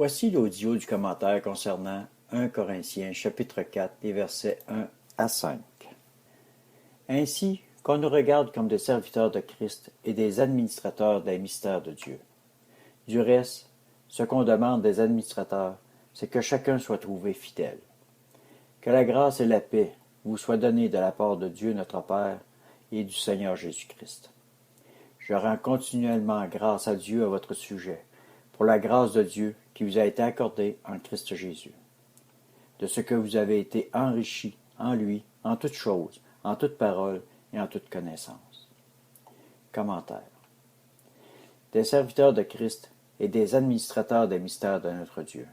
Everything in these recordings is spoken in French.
Voici l'audio du commentaire concernant 1 Corinthiens chapitre 4, les versets 1 à 5. Ainsi qu'on nous regarde comme des serviteurs de Christ et des administrateurs des mystères de Dieu. Du reste, ce qu'on demande des administrateurs, c'est que chacun soit trouvé fidèle. Que la grâce et la paix vous soient données de la part de Dieu notre Père et du Seigneur Jésus-Christ. Je rends continuellement grâce à Dieu à votre sujet, pour la grâce de Dieu qui vous a été accordée en Christ Jésus, de ce que vous avez été enrichis en lui, en toutes choses, en toute parole et en toute connaissance. Commentaire. Des serviteurs de Christ et des administrateurs des mystères de notre Dieu.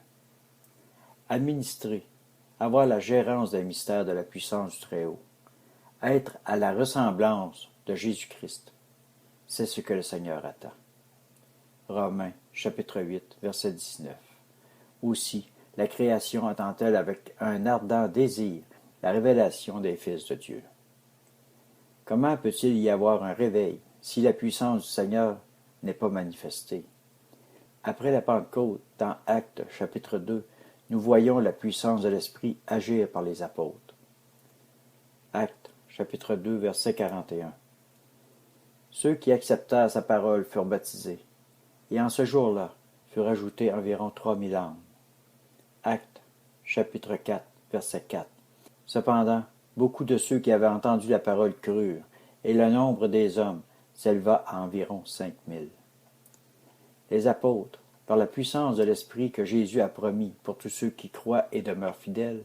Administrer, avoir la gérance des mystères de la puissance du Très-Haut, être à la ressemblance de Jésus-Christ, c'est ce que le Seigneur attend. Romains, chapitre 8, verset 19. Aussi, la création attend-elle avec un ardent désir la révélation des fils de Dieu. Comment peut-il y avoir un réveil si la puissance du Seigneur n'est pas manifestée? Après la Pentecôte, dans Actes, chapitre 2, nous voyons la puissance de l'Esprit agir par les apôtres. Actes, chapitre 2, verset 41. Ceux qui acceptèrent sa parole furent baptisés, et en ce jour-là furent ajoutés environ 3000 âmes. Actes, chapitre 4, verset 4. Cependant, beaucoup de ceux qui avaient entendu la parole crurent, et le nombre des hommes s'éleva à environ 5000. Les apôtres, par la puissance de l'Esprit que Jésus a promis pour tous ceux qui croient et demeurent fidèles,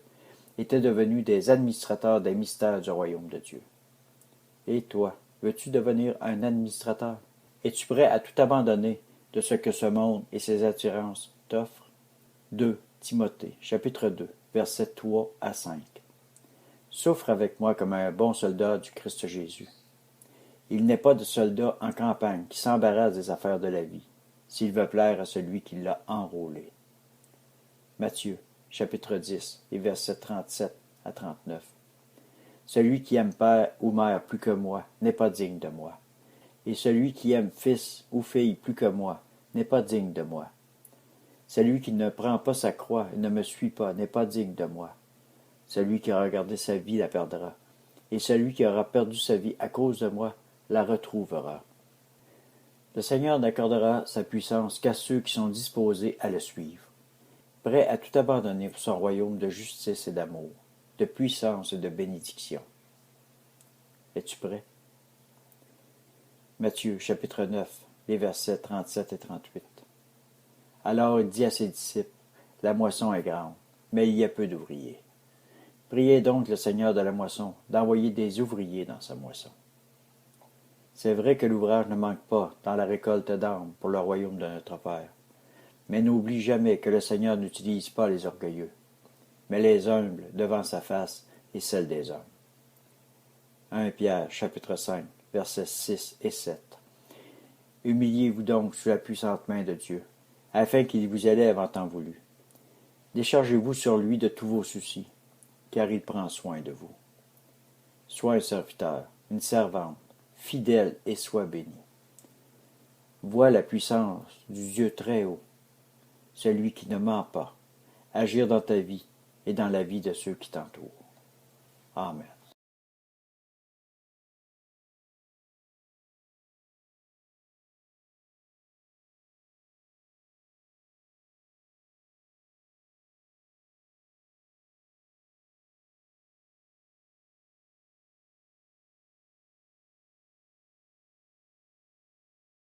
étaient devenus des administrateurs des mystères du royaume de Dieu. Et toi, veux-tu devenir un administrateur? Es-tu prêt à tout abandonner de ce que ce monde et ses attirances t'offrent? 2 Timothée, chapitre 2, versets 3 à 5. Souffre avec moi comme un bon soldat du Christ Jésus. Il n'est pas de soldat en campagne qui s'embarrasse des affaires de la vie, s'il veut plaire à celui qui l'a enrôlé. Matthieu, chapitre 10, et versets 37 à 39. Celui qui aime père ou mère plus que moi n'est pas digne de moi. Et celui qui aime fils ou fille plus que moi n'est pas digne de moi. Celui qui ne prend pas sa croix et ne me suit pas n'est pas digne de moi. Celui qui aura gardé sa vie la perdra, et celui qui aura perdu sa vie à cause de moi la retrouvera. Le Seigneur n'accordera sa puissance qu'à ceux qui sont disposés à le suivre, prêts à tout abandonner pour son royaume de justice et d'amour, de puissance et de bénédiction. Es-tu prêt? Matthieu, chapitre 9, les versets 37 et 38. Alors il dit à ses disciples, « La moisson est grande, mais il y a peu d'ouvriers. Priez donc le Seigneur de la moisson d'envoyer des ouvriers dans sa moisson. » C'est vrai que l'ouvrage ne manque pas dans la récolte d'âmes pour le royaume de notre Père. Mais n'oublie jamais que le Seigneur n'utilise pas les orgueilleux, mais les humbles devant sa face et celle des hommes. 1 Pierre, chapitre 5, versets 6 et 7. Humiliez-vous donc sous la puissante main de Dieu, afin qu'il vous élève en temps voulu. Déchargez-vous sur lui de tous vos soucis, car il prend soin de vous. Sois un serviteur, une servante, fidèle et sois béni. Vois la puissance du Dieu très haut, celui qui ne ment pas, agir dans ta vie et dans la vie de ceux qui t'entourent. Amen.